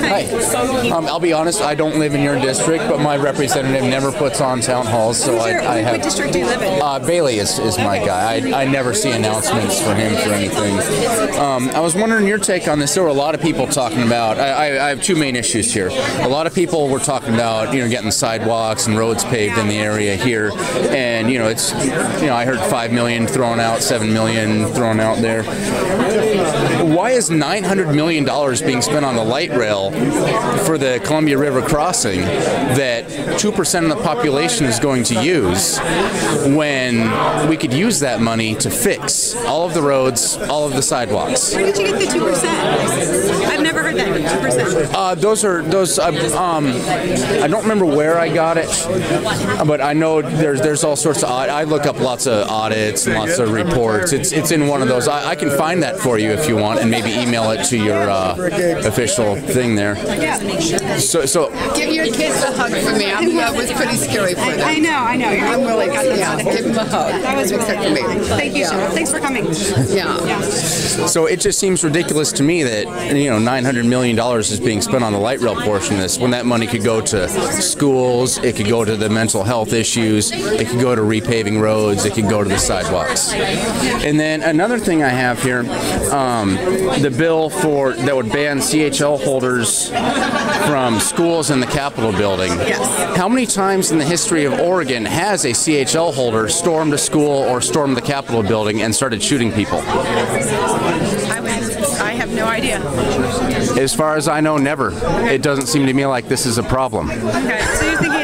Hi. I'll be honest, I don't live in your district, but my representative never puts on town halls, so I have... What district do you live in? Bailey is my guy. I never see announcements for him for anything. I was wondering your take on this. There were a lot of people talking about... I have two main issues here. A lot of people were talking about, getting sidewalks and roads paved in the area here, and, it's, I heard 5 million thrown out, 7 million thrown out there. Why is $900 million being spent on the light rail for the Columbia River crossing that 2% of the population is going to use when we could use that money to fix all of the roads, all of the sidewalks? Where did you get the 2%? I've never heard that, 2%. I don't remember where I got it, but I know there's all sorts of, I look up lots of audits and lots of reports. It's in one of those. I can find that for you if you want, and maybe email it to your official thing there. So give your kids a hug for me. That was pretty scary for them. I know. I'm really give them a hug. That was really amazing. Thank you. Thanks for coming. Yeah. So it just seems ridiculous to me that $900 million is being spent on the light rail portion of this when that money could go to schools, it could go to the mental health issues, it could go to repaving roads, it could go to the sidewalks. And then another thing I have here, the bill that would ban CHL holders from schools in the Capitol building. Yes. How many times in the history of Oregon has a CHL holder stormed a school or stormed the Capitol building and started shooting people? I have no idea. As far as I know, never. Okay. It doesn't seem to me like this is a problem. Okay, so you're thinking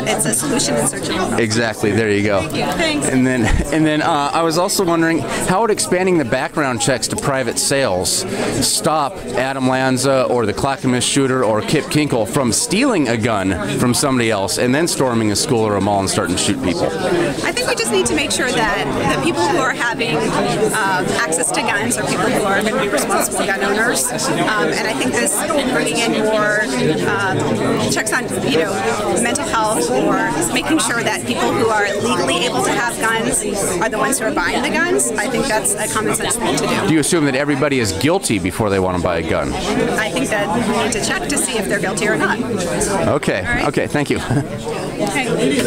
it's a solution in search of a problem. Exactly. There you go. Thank you. Thanks. And then I was also wondering, how would expanding the background checks to private sales stop Adam Lanza or the Clackamas shooter or Kip Kinkle from stealing a gun from somebody else and then storming a school or a mall and starting to shoot people? I think we just need to make sure that the people who are having access to guns are people who are going to be responsible gun owners. And I think this bringing in more checks on, mental health or making sure that people who are legally able to have guns are the ones who are buying the guns, I think that's a common sense thing to do. Do you assume that everybody is guilty before they want to buy a gun? I think that we need to check to see if they're guilty or not. Okay. All right. Okay. Thank you. Okay.